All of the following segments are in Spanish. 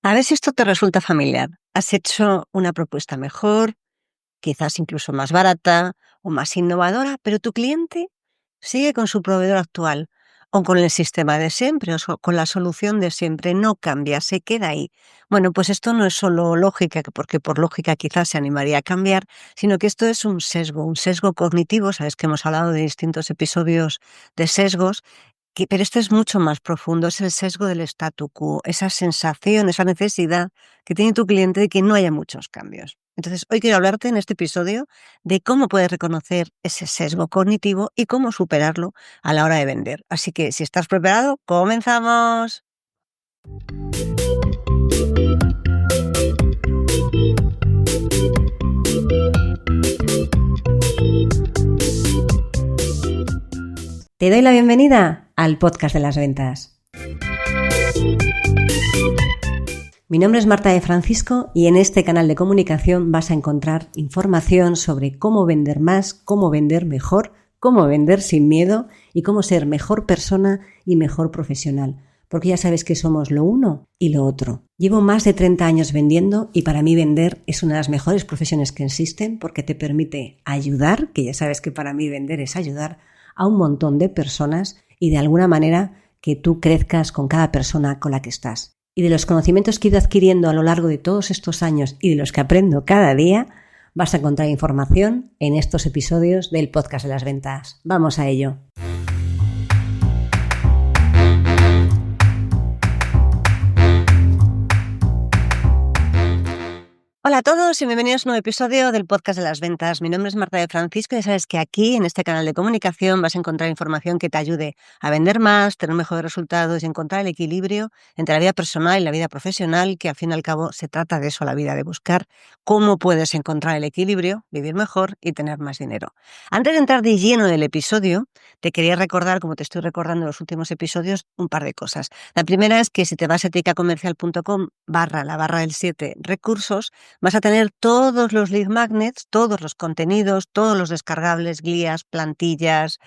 A ver si esto te resulta familiar. Has hecho una propuesta mejor, quizás incluso más barata o más innovadora, pero tu cliente sigue con su proveedor actual o con el sistema de siempre con la solución de siempre. No cambia, se queda ahí. Bueno, pues esto no es solo lógica, porque por lógica quizás se animaría a cambiar, sino que esto es un sesgo cognitivo. Sabes que hemos hablado de distintos episodios de sesgos. Pero esto es mucho más profundo, es el sesgo del statu quo, esa sensación, esa necesidad que tiene tu cliente de que no haya muchos cambios. Entonces, hoy quiero hablarte en este episodio de cómo puedes reconocer ese sesgo cognitivo y cómo superarlo a la hora de vender. Así que, si estás preparado, ¡comenzamos! Te doy la bienvenida al podcast de las ventas. Mi nombre es Marta de Francisco y en este canal de comunicación vas a encontrar información sobre cómo vender más, cómo vender mejor, cómo vender sin miedo y cómo ser mejor persona y mejor profesional. Porque ya sabes que somos lo uno y lo otro. Llevo más de 30 años vendiendo y para mí vender es una de las mejores profesiones que existen porque te permite ayudar, que ya sabes que para mí vender es ayudar a un montón de personas y de alguna manera que tú crezcas con cada persona con la que estás. Y de los conocimientos que he ido adquiriendo a lo largo de todos estos años y de los que aprendo cada día, vas a encontrar información en estos episodios del podcast de las ventas. ¡Vamos a ello! Hola a todos y bienvenidos a un nuevo episodio del podcast de las ventas. Mi nombre es Marta de Francisco y ya sabes que aquí en este canal de comunicación vas a encontrar información que te ayude a vender más, tener mejores resultados y encontrar el equilibrio entre la vida personal y la vida profesional, que al fin y al cabo se trata de eso, la vida, de buscar cómo puedes encontrar el equilibrio, vivir mejor y tener más dinero. Antes de entrar de lleno del episodio, te quería recordar, como te estoy recordando en los últimos episodios, un par de cosas. La primera es que si te vas a eticacomercial.com/del 7 recursos, vas a tener todos los lead magnets, todos los contenidos, todos los descargables, guías, plantillas,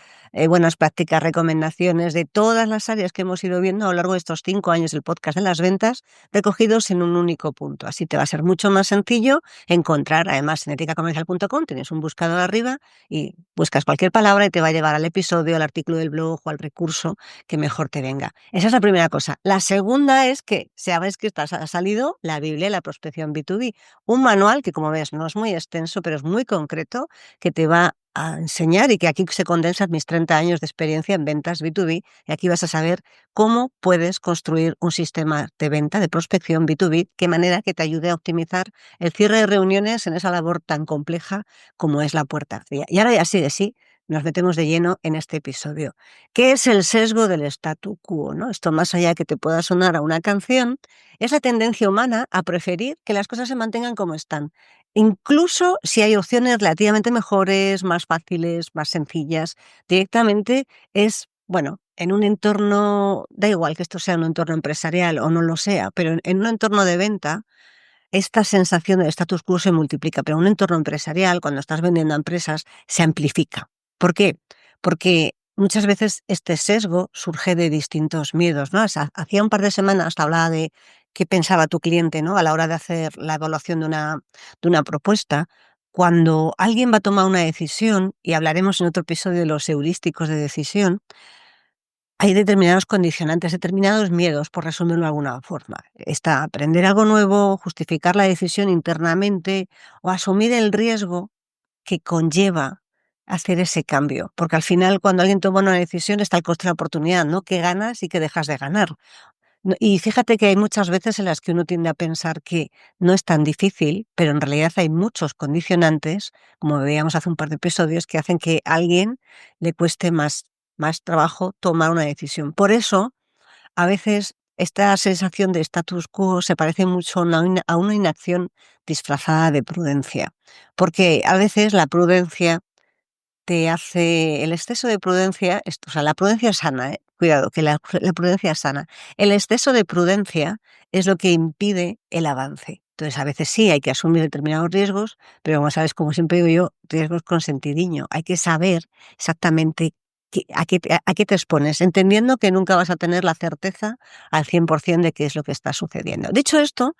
buenas prácticas, recomendaciones de todas las áreas que hemos ido viendo a lo largo de estos 5 años del podcast de las ventas, recogidos en un único punto. Así te va a ser mucho más sencillo encontrar. Además, en eticacomercial.com tienes un buscador arriba y buscas cualquier palabra y te va a llevar al episodio, al artículo del blog o al recurso que mejor te venga. Esa es la primera cosa. La segunda es que sabes que ha salido la Biblia de la prospección B2B. Un manual que, como ves, no es muy extenso, pero es muy concreto, que te va a enseñar y que aquí se condensan mis 30 años de experiencia en ventas B2B y aquí vas a saber cómo puedes construir un sistema de venta, de prospección B2B, qué manera que te ayude a optimizar el cierre de reuniones en esa labor tan compleja como es la puerta fría. Y ahora ya sí de sí, nos metemos de lleno en este episodio. ¿Qué es el sesgo del statu quo, ¿no? Esto, más allá que te pueda sonar a una canción, es la tendencia humana a preferir que las cosas se mantengan como están, incluso si hay opciones relativamente mejores, más fáciles, más sencillas. Directamente es, bueno, en un entorno, da igual que esto sea un entorno empresarial o no lo sea, pero en un entorno de venta, esta sensación de status quo se multiplica, pero en un entorno empresarial, cuando estás vendiendo a empresas, se amplifica. ¿Por qué? Porque muchas veces este sesgo surge de distintos miedos, ¿no? O sea, hacía un par de semanas te hablaba de qué pensaba tu cliente, ¿no? A la hora de hacer la evaluación de una propuesta. Cuando alguien va a tomar una decisión, y hablaremos en otro episodio de los heurísticos de decisión, hay determinados condicionantes, determinados miedos, por resumirlo de alguna forma. Está aprender algo nuevo, justificar la decisión internamente o asumir el riesgo que conlleva hacer ese cambio. Porque al final, cuando alguien toma una decisión, está el coste de la oportunidad, ¿no? ¿Qué ganas y qué dejas de ganar? Y fíjate que hay muchas veces en las que uno tiende a pensar que no es tan difícil, pero en realidad hay muchos condicionantes, como veíamos hace un par de episodios, que hacen que a alguien le cueste más trabajo tomar una decisión. Por eso, a veces esta sensación de status quo se parece mucho a una inacción disfrazada de prudencia, porque a veces la prudencia te hace el exceso de prudencia, o sea, la prudencia es sana, cuidado, que la prudencia es sana. El exceso de prudencia es lo que impide el avance. Entonces, a veces sí hay que asumir determinados riesgos, pero como sabes, como siempre digo yo, riesgos con sentidiño. Hay que saber exactamente a qué te expones? Entendiendo que nunca vas a tener la certeza al 100% de qué es lo que está sucediendo. Dicho esto,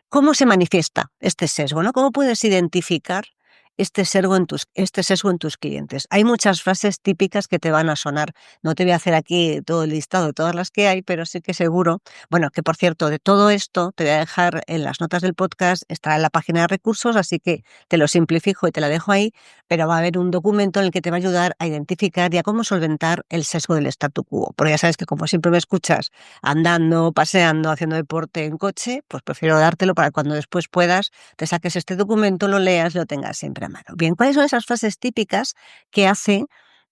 ¿cómo se manifiesta este sesgo, no? ¿Cómo puedes identificar este sesgo en tus clientes? Hay muchas frases típicas que te van a sonar. No te voy a hacer aquí todo el listado de todas las que hay, pero sí que seguro. Bueno, que por cierto, de todo esto te voy a dejar en las notas del podcast, estará en la página de recursos, así que te lo simplifico y te la dejo ahí, pero va a haber un documento en el que te va a ayudar a identificar y a cómo solventar el sesgo del statu quo. Porque ya sabes que como siempre me escuchas andando, paseando, haciendo deporte en coche, pues prefiero dártelo para cuando después puedas, te saques este documento, lo leas, lo tengas siempre a mano. Bien, ¿cuáles son esas frases típicas que hacen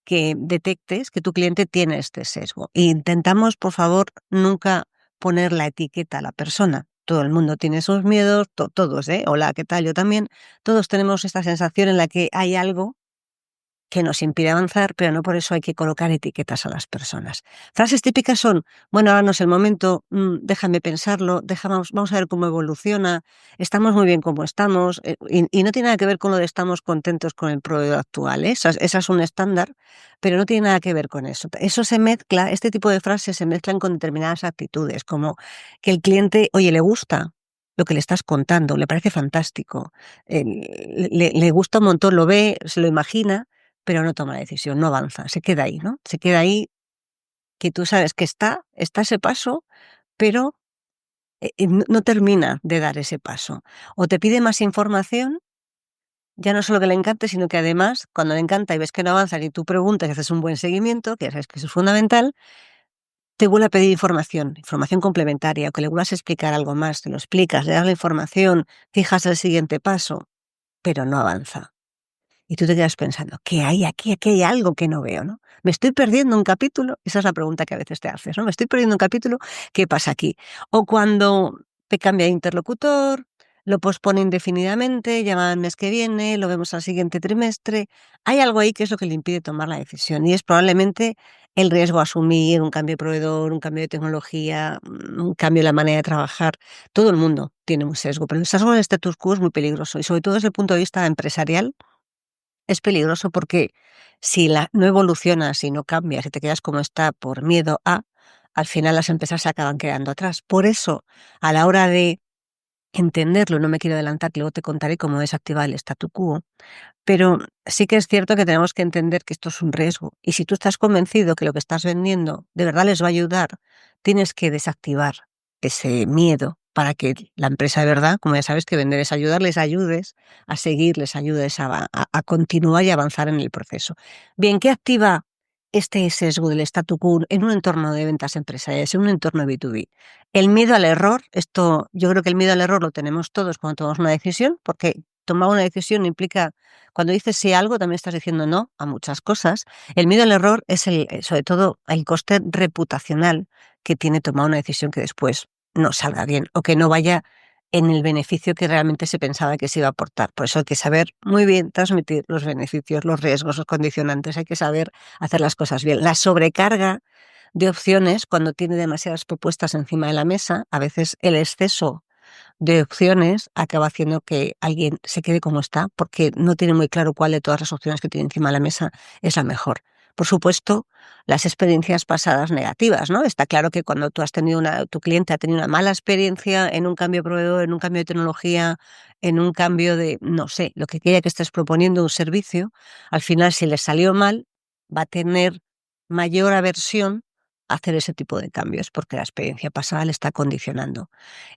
que detectes que tu cliente tiene este sesgo? E intentamos, por favor, nunca poner la etiqueta a la persona. Todo el mundo tiene sus miedos, todos, ¿eh? Hola, ¿qué tal? Yo también. Todos tenemos esta sensación en la que hay algo que nos impide avanzar, pero no por eso hay que colocar etiquetas a las personas. Frases típicas son, bueno, ahora no es el momento, déjame pensarlo, vamos a ver cómo evoluciona, estamos muy bien como estamos, y no tiene nada que ver con lo de estamos contentos con el proveedor actual, ¿eh? Esa es un estándar, pero no tiene nada que ver con eso. Eso se mezcla, este tipo de frases se mezclan con determinadas actitudes, como que el cliente, oye, le gusta lo que le estás contando, le parece fantástico, le gusta un montón, lo ve, se lo imagina, pero no toma la decisión, no avanza, se queda ahí, ¿no? Se queda ahí, que tú sabes que está ese paso, pero, no termina de dar ese paso. O te pide más información, ya no solo que le encante, sino que además, cuando le encanta y ves que no avanza y tú preguntas y haces un buen seguimiento, que ya sabes que eso es fundamental, te vuelve a pedir información complementaria, o que le vuelvas a explicar algo más, te lo explicas, le das la información, fijas el siguiente paso, pero no avanza. Y tú te quedas pensando, ¿qué hay aquí? Aquí hay algo que no veo, ¿no? ¿Me estoy perdiendo un capítulo? Esa es la pregunta que a veces te haces, ¿no? ¿Me estoy perdiendo un capítulo? ¿Qué pasa aquí? O cuando te cambia de interlocutor, lo pospone indefinidamente, llama al mes que viene, lo vemos al siguiente trimestre. Hay algo ahí que es lo que le impide tomar la decisión y es probablemente el riesgo a asumir, un cambio de proveedor, un cambio de tecnología, un cambio en la manera de trabajar. Todo el mundo tiene un sesgo, pero el sesgo del status quo es muy peligroso y sobre todo desde el punto de vista empresarial es peligroso porque si no evolucionas, si no cambias, si te quedas como está por miedo a, al final las empresas se acaban quedando atrás. Por eso, a la hora de entenderlo, no me quiero adelantar, que luego te contaré cómo desactivar el statu quo, pero sí que es cierto que tenemos que entender que esto es un riesgo. Y si tú estás convencido que lo que estás vendiendo de verdad les va a ayudar, tienes que desactivar ese miedo para que la empresa de verdad, como ya sabes que vender es ayudar, les ayudes a seguir, les ayudes a continuar y avanzar en el proceso. Bien, ¿qué activa este sesgo del statu quo en un entorno de ventas empresariales, en un entorno B2B? El miedo al error, esto yo creo que el miedo al error lo tenemos todos cuando tomamos una decisión, porque tomar una decisión implica cuando dices sí a algo, también estás diciendo no a muchas cosas. El miedo al error es sobre todo el coste reputacional que tiene tomar una decisión que después no salga bien o que no vaya en el beneficio que realmente se pensaba que se iba a aportar. Por eso hay que saber muy bien transmitir los beneficios, los riesgos, los condicionantes. Hay que saber hacer las cosas bien. La sobrecarga de opciones, cuando tiene demasiadas propuestas encima de la mesa, a veces el exceso de opciones acaba haciendo que alguien se quede como está, porque no tiene muy claro cuál de todas las opciones que tiene encima de la mesa es la mejor. Por supuesto, las experiencias pasadas negativas, ¿no? Está claro que cuando tú has tenido tu cliente ha tenido una mala experiencia en un cambio de proveedor, en un cambio de tecnología, en un cambio de, no sé, lo que quiera que estés proponiendo un servicio, al final si le salió mal, va a tener mayor aversión a hacer ese tipo de cambios, porque la experiencia pasada le está condicionando.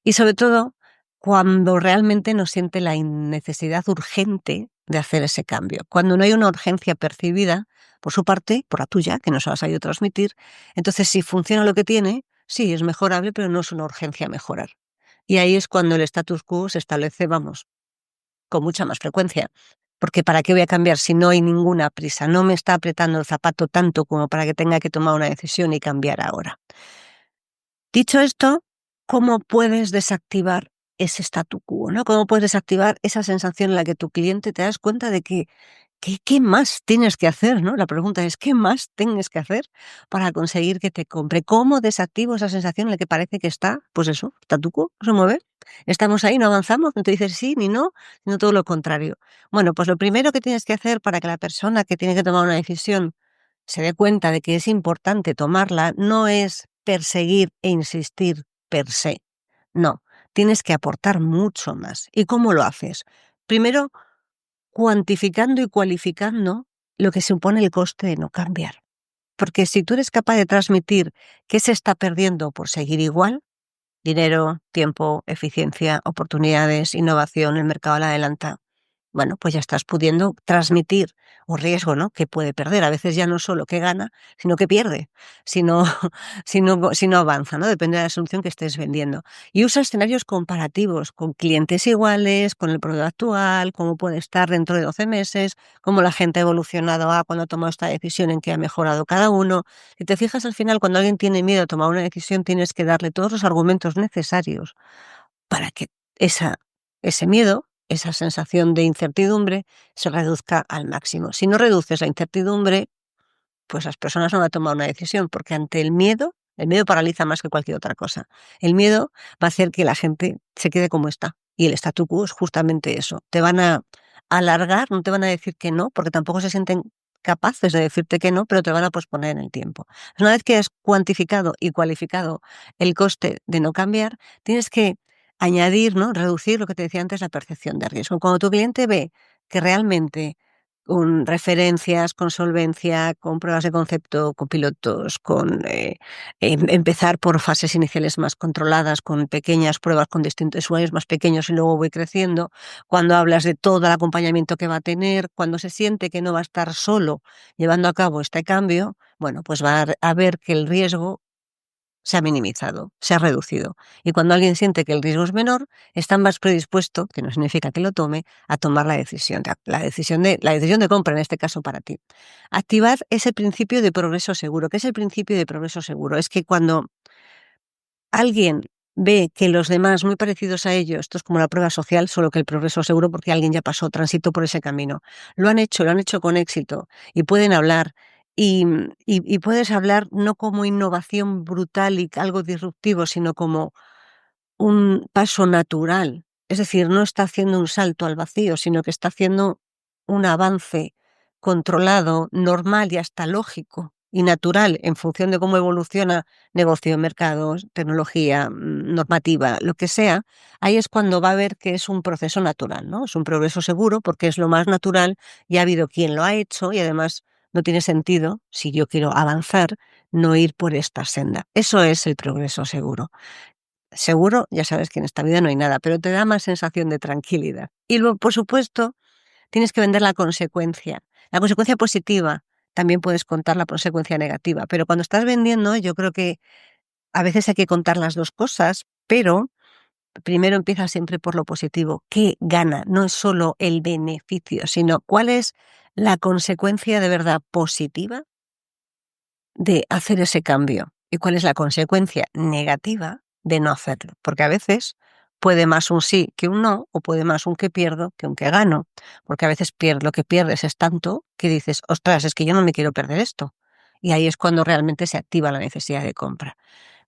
Y sobre todo, cuando realmente no siente la necesidad urgente de hacer ese cambio. Cuando no hay una urgencia percibida por su parte, por la tuya, que no se las ha ido a transmitir, entonces si funciona lo que tiene, sí, es mejorable, pero no es una urgencia mejorar. Y ahí es cuando el status quo se establece, vamos, con mucha más frecuencia. Porque ¿para qué voy a cambiar si no hay ninguna prisa? No me está apretando el zapato tanto como para que tenga que tomar una decisión y cambiar ahora. Dicho esto, ¿cómo puedes desactivar ese statu quo, no? ¿Cómo puedes desactivar esa sensación en la que tu cliente te das cuenta de que qué más tienes que hacer, ¿no? La pregunta es, ¿qué más tienes que hacer para conseguir que te compre? ¿Cómo desactivo esa sensación en la que parece que está, pues eso, statu quo, no se mueve? Estamos ahí, no avanzamos, no te dices sí ni no, sino todo lo contrario. Bueno, pues lo primero que tienes que hacer para que la persona que tiene que tomar una decisión se dé cuenta de que es importante tomarla, no es perseguir e insistir per se. No, tienes que aportar mucho más. ¿Y cómo lo haces? Primero, cuantificando y cualificando lo que supone el coste de no cambiar. Porque si tú eres capaz de transmitir qué se está perdiendo por seguir igual, dinero, tiempo, eficiencia, oportunidades, innovación, el mercado la adelanta. Bueno, pues ya estás pudiendo transmitir un riesgo, ¿no? Que puede perder. A veces ya no solo que gana, sino que pierde, si no, si no avanza, ¿no? Depende de la solución que estés vendiendo. Y usa escenarios comparativos con clientes iguales, con el producto actual, cómo puede estar dentro de 12 meses, cómo la gente ha evolucionado cuando ha tomado esta decisión, en qué ha mejorado cada uno. Si te fijas, al final, cuando alguien tiene miedo a tomar una decisión, tienes que darle todos los argumentos necesarios para que ese miedo, esa sensación de incertidumbre, se reduzca al máximo. Si no reduces la incertidumbre, pues las personas no van a tomar una decisión, porque ante el miedo paraliza más que cualquier otra cosa. El miedo va a hacer que la gente se quede como está. Y el statu quo es justamente eso. Te van a alargar, no te van a decir que no, porque tampoco se sienten capaces de decirte que no, pero te van a posponer en el tiempo. Una vez que has cuantificado y cualificado el coste de no cambiar, tienes que añadir, ¿no? Reducir lo que te decía antes, la percepción de riesgo. Cuando tu cliente ve que realmente con referencias, con solvencia, con pruebas de concepto, con pilotos, con empezar por fases iniciales más controladas, con pequeñas pruebas con distintos usuarios más pequeños y luego voy creciendo. Cuando hablas de todo el acompañamiento que va a tener, cuando se siente que no va a estar solo llevando a cabo este cambio, bueno, pues va a ver que el riesgo se ha minimizado, se ha reducido. Y cuando alguien siente que el riesgo es menor, está más predispuesto, que no significa que lo tome, a tomar la decisión de compra, en este caso para ti. Activar ese principio de progreso seguro. ¿Qué es el principio de progreso seguro? Es que cuando alguien ve que los demás muy parecidos a ellos, esto es como la prueba social, solo que el progreso seguro porque alguien ya pasó, transitó por ese camino. Lo han hecho con éxito y pueden hablar. Y puedes hablar no como innovación brutal y algo disruptivo, sino como un paso natural. Es decir, no está haciendo un salto al vacío, sino que está haciendo un avance controlado, normal y hasta lógico y natural en función de cómo evoluciona negocio, mercados, tecnología, normativa, lo que sea. Ahí es cuando va a ver que es un proceso natural, ¿no? Es un progreso seguro porque es lo más natural y ha habido quien lo ha hecho y además no tiene sentido, si yo quiero avanzar, no ir por esta senda. Eso es el progreso seguro. Seguro, ya sabes que en esta vida no hay nada, pero te da más sensación de tranquilidad. Y luego, por supuesto, tienes que vender la consecuencia. La consecuencia positiva, también puedes contar la consecuencia negativa, pero cuando estás vendiendo, yo creo que a veces hay que contar las dos cosas, pero primero empieza siempre por lo positivo. ¿Qué gana? No es solo el beneficio, sino cuál es la consecuencia de verdad positiva de hacer ese cambio y cuál es la consecuencia negativa de no hacerlo. Porque a veces puede más un sí que un no, o puede más un que pierdo que un que gano. Porque a veces lo que pierdes es tanto que dices, ostras, es que yo no me quiero perder esto. Y ahí es cuando realmente se activa la necesidad de compra.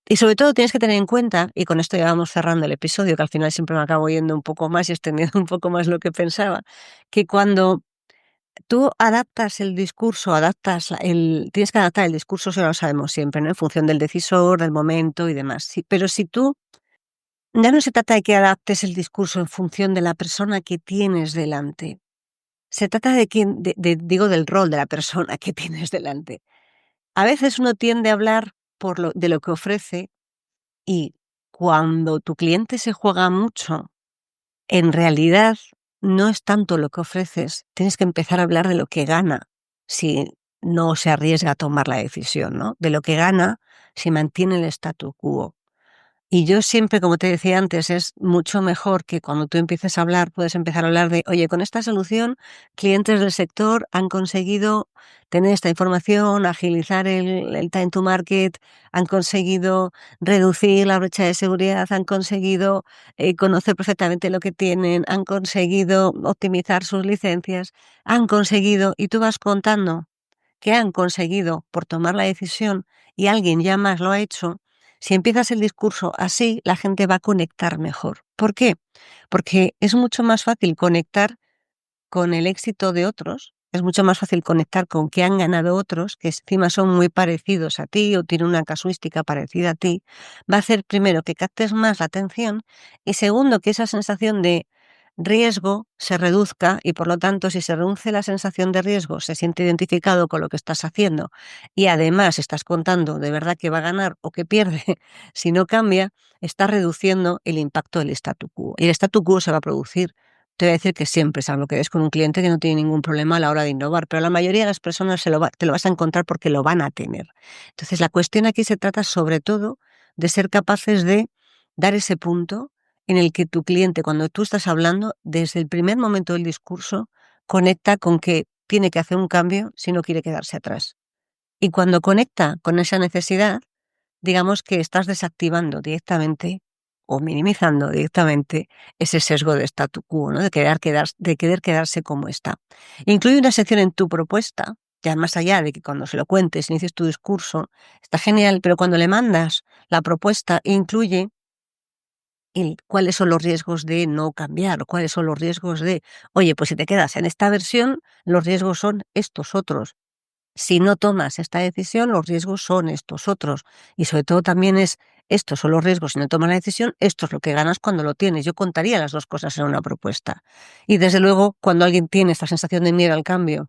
Y sobre todo tienes que tener en cuenta, y con esto ya vamos cerrando el episodio, que al final siempre me acabo yendo un poco más y extendiendo un poco más lo que pensaba, que cuando tú adaptas el discurso, tienes que adaptar el discurso, eso ya lo sabemos siempre, ¿no? En función del decisor, del momento y demás. Pero si tú, ya no se trata de que adaptes el discurso en función de la persona que tienes delante. Se trata digo, del rol de la persona que tienes delante. A veces uno tiende a hablar de lo que ofrece y cuando tu cliente se juega mucho, en realidad no es tanto lo que ofreces, tienes que empezar a hablar de lo que gana si no se arriesga a tomar la decisión, ¿no? De lo que gana si mantiene el statu quo. Y yo siempre, como te decía antes, es mucho mejor que cuando tú empieces a hablar, puedes empezar a hablar de, oye, con esta solución, clientes del sector han conseguido tener esta información, agilizar el time to market, han conseguido reducir la brecha de seguridad, han conseguido conocer perfectamente lo que tienen, han conseguido optimizar sus licencias, han conseguido, y tú vas contando que han conseguido por tomar la decisión y alguien ya más lo ha hecho. Si empiezas el discurso así, la gente va a conectar mejor. ¿Por qué? Porque es mucho más fácil conectar con el éxito de otros es mucho más fácil conectar con qué han ganado otros, que encima son muy parecidos a ti o tienen una casuística parecida a ti, va a hacer primero que captes más la atención y segundo que esa sensación de riesgo se reduzca y por lo tanto si se reduce la sensación de riesgo, se siente identificado con lo que estás haciendo y además estás contando de verdad que va a ganar o que pierde si no cambia, está reduciendo el impacto del statu quo. Y el statu quo se va a producir, te voy a decir que siempre, salvo que des con un cliente que no tiene ningún problema a la hora de innovar, pero la mayoría de las personas te lo vas a encontrar porque lo van a tener. Entonces, la cuestión aquí se trata sobre todo de ser capaces de dar ese punto en el que tu cliente, cuando tú estás hablando, desde el primer momento del discurso, conecta con que tiene que hacer un cambio si no quiere quedarse atrás. Y cuando conecta con esa necesidad, digamos que estás desactivando directamente o minimizando directamente ese sesgo de statu quo, ¿no? De querer quedarse como está. Incluye una sección en tu propuesta, ya más allá de que cuando se lo cuentes, inicies tu discurso, está genial, pero cuando le mandas la propuesta, incluye cuáles son los riesgos de no cambiar, o cuáles son los riesgos de, oye, pues si te quedas en esta versión, los riesgos son estos otros. Si no tomas esta decisión, los riesgos son estos otros. Y sobre todo también estos son los riesgos si no tomas la decisión, esto es lo que ganas cuando lo tienes. Yo contaría las dos cosas en una propuesta. Y desde luego, cuando alguien tiene esta sensación de miedo al cambio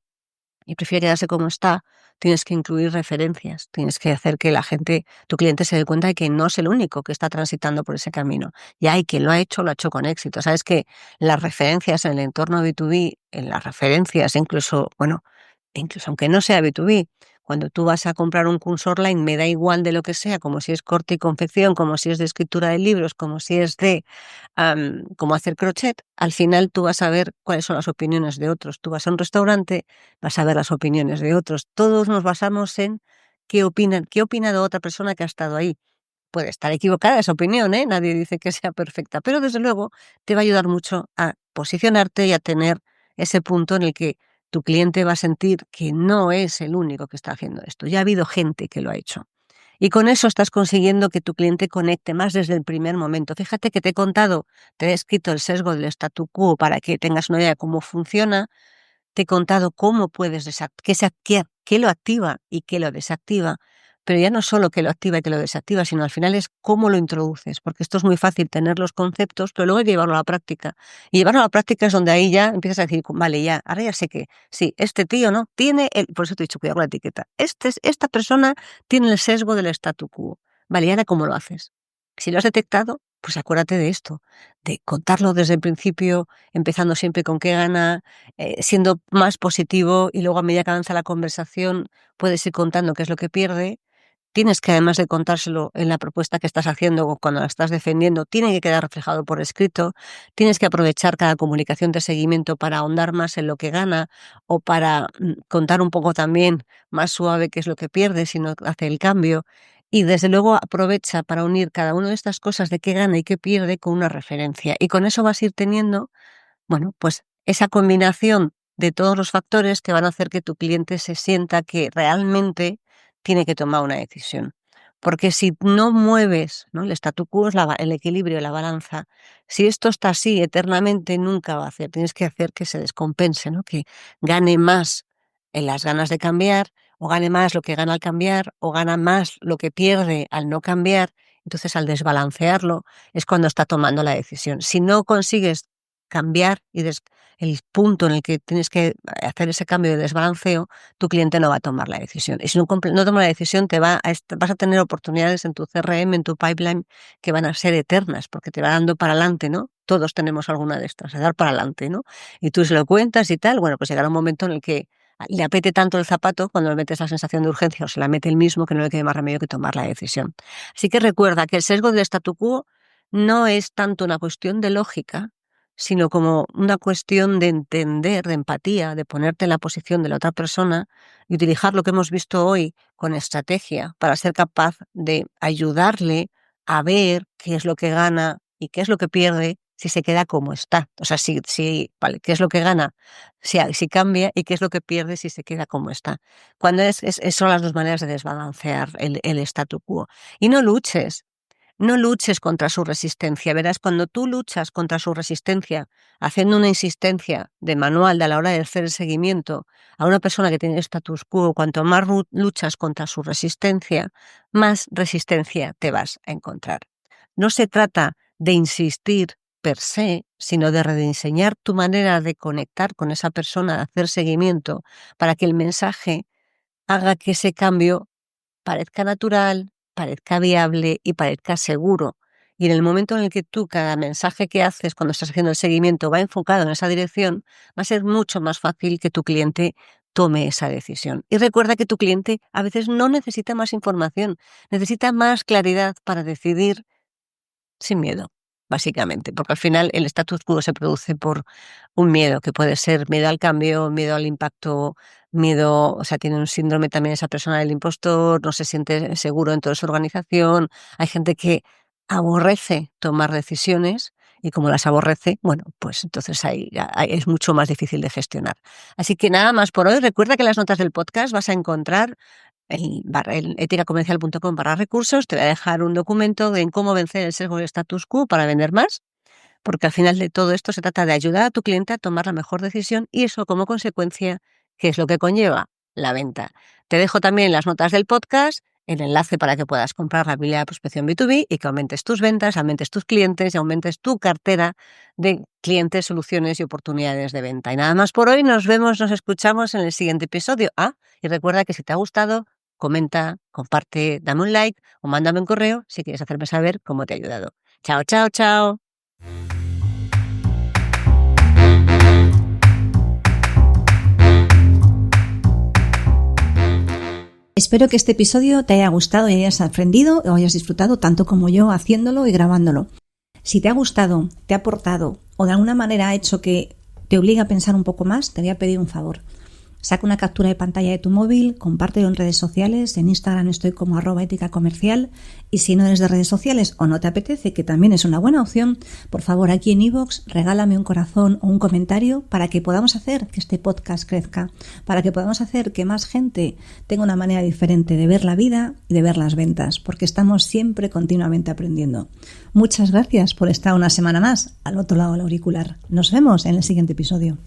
y prefiere quedarse como está, tienes que incluir referencias, tienes que hacer que la gente, tu cliente se dé cuenta de que no es el único que está transitando por ese camino. Y hay quien lo ha hecho con éxito. Sabes que las referencias en el entorno B2B, en las referencias, incluso, bueno, incluso aunque no sea B2B, cuando tú vas a comprar un curso online, me da igual de lo que sea, como si es corte y confección, como si es de escritura de libros, como si es de cómo hacer crochet, al final tú vas a ver cuáles son las opiniones de otros. Tú vas a un restaurante, vas a ver las opiniones de otros. Todos nos basamos en qué opinan, qué ha opinado otra persona que ha estado ahí. Puede estar equivocada esa opinión, ¿eh? Nadie dice que sea perfecta, pero desde luego te va a ayudar mucho a posicionarte y a tener ese punto en el que tu cliente va a sentir que no es el único que está haciendo esto. Ya ha habido gente que lo ha hecho. Y con eso estás consiguiendo que tu cliente conecte más desde el primer momento. Fíjate que te he contado, te he escrito el sesgo del statu quo para que tengas una idea de cómo funciona. Te he contado cómo puedes qué lo activa y qué lo desactiva, pero ya no solo qué lo activa y qué lo desactiva, sino al final es cómo lo introduces, porque esto es muy fácil tener los conceptos, pero luego hay que llevarlo a la práctica. Y llevarlo a la práctica es donde ahí ya empiezas a decir, vale, ya, ahora ya sé que sí, este tío no tiene por eso te he dicho, cuidado con la etiqueta. Esta persona tiene el sesgo del statu quo. Vale, ¿y ahora cómo lo haces? Si lo has detectado, pues acuérdate de esto, de contarlo desde el principio, empezando siempre con qué gana, siendo más positivo y luego a medida que avanza la conversación puedes ir contando qué es lo que pierde. Tienes que, además de contárselo en la propuesta que estás haciendo o cuando la estás defendiendo, tiene que quedar reflejado por escrito. Tienes que aprovechar cada comunicación de seguimiento para ahondar más en lo que gana o para contar un poco también más suave qué es lo que pierde si no hace el cambio. Y desde luego aprovecha para unir cada una de estas cosas de qué gana y qué pierde con una referencia. Y con eso vas a ir teniendo, bueno, pues esa combinación de todos los factores que van a hacer que tu cliente se sienta que realmente tiene que tomar una decisión. Porque si no mueves, ¿no? El statu quo es el equilibrio, la balanza. Si esto está así eternamente, nunca va a hacer. Tienes que hacer que se descompense, ¿no? Que gane más en las ganas de cambiar, o gane más lo que gana al cambiar, o gana más lo que pierde al no cambiar. Entonces, al desbalancearlo, es cuando está tomando la decisión. Si no consigues cambiar el punto en el que tienes que hacer ese cambio de desbalanceo, tu cliente no va a tomar la decisión. Y si no toma la decisión, vas a tener oportunidades en tu CRM, en tu pipeline, que van a ser eternas, porque te va dando para adelante, ¿no? Todos tenemos alguna de estas, de dar para adelante, ¿no? Y tú se lo cuentas y tal, bueno, pues llegará un momento en el que le apete tanto el zapato cuando le metes la sensación de urgencia o se la mete el mismo que no le quede más remedio que tomar la decisión. Así que recuerda que el sesgo del statu quo no es tanto una cuestión de lógica, sino como una cuestión de entender, de empatía, de ponerte en la posición de la otra persona y utilizar lo que hemos visto hoy con estrategia para ser capaz de ayudarle a ver qué es lo que gana y qué es lo que pierde si se queda como está. O sea, vale, qué es lo que gana si cambia y qué es lo que pierde si se queda como está. Cuando son las dos maneras de desbalancear el statu quo. Y no luches. No luches contra su resistencia. Verás, cuando tú luchas contra su resistencia, haciendo una insistencia de manual a la hora de hacer el seguimiento a una persona que tiene status quo, cuanto más luchas contra su resistencia, más resistencia te vas a encontrar. No se trata de insistir per se, sino de rediseñar tu manera de conectar con esa persona, de hacer seguimiento, para que el mensaje haga que ese cambio parezca natural, parezca viable y parezca seguro. Y en el momento en el que tú, cada mensaje que haces cuando estás haciendo el seguimiento va enfocado en esa dirección, va a ser mucho más fácil que tu cliente tome esa decisión. Y recuerda que tu cliente a veces no necesita más información, necesita más claridad para decidir sin miedo, básicamente, porque al final el status quo se produce por un miedo, que puede ser miedo al cambio, miedo al impacto, miedo, o sea, tiene un síndrome también esa persona del impostor, no se siente seguro en toda su organización. Hay gente que aborrece tomar decisiones y como las aborrece, bueno, pues entonces ahí es mucho más difícil de gestionar. Así que nada más por hoy. Recuerda que en las notas del podcast vas a encontrar el eticacomercial.com/recursos. Te voy a dejar un documento en cómo vencer el sesgo del status quo para vender más, porque al final de todo esto se trata de ayudar a tu cliente a tomar la mejor decisión y eso como consecuencia, ¿qué es lo que conlleva? La venta. Te dejo también en las notas del podcast el enlace para que puedas comprar la habilidad de prospección B2B y que aumentes tus ventas, aumentes tus clientes y aumentes tu cartera de clientes, soluciones y oportunidades de venta. Y nada más por hoy. Nos vemos, nos escuchamos en el siguiente episodio. Y recuerda que si te ha gustado, comenta, comparte, dame un like o mándame un correo si quieres hacerme saber cómo te ha ayudado. Chao, chao, chao. Espero que este episodio te haya gustado y hayas aprendido o hayas disfrutado tanto como yo haciéndolo y grabándolo. Si te ha gustado, te ha aportado o de alguna manera ha hecho que te obligue a pensar un poco más, te voy a pedir un favor. Saca una captura de pantalla de tu móvil, compártelo en redes sociales, en Instagram estoy como @eticacomercial y si no eres de redes sociales o no te apetece, que también es una buena opción, por favor aquí en iVoox regálame un corazón o un comentario para que podamos hacer que este podcast crezca, para que podamos hacer que más gente tenga una manera diferente de ver la vida y de ver las ventas, porque estamos siempre continuamente aprendiendo. Muchas gracias por estar una semana más al otro lado del auricular. Nos vemos en el siguiente episodio.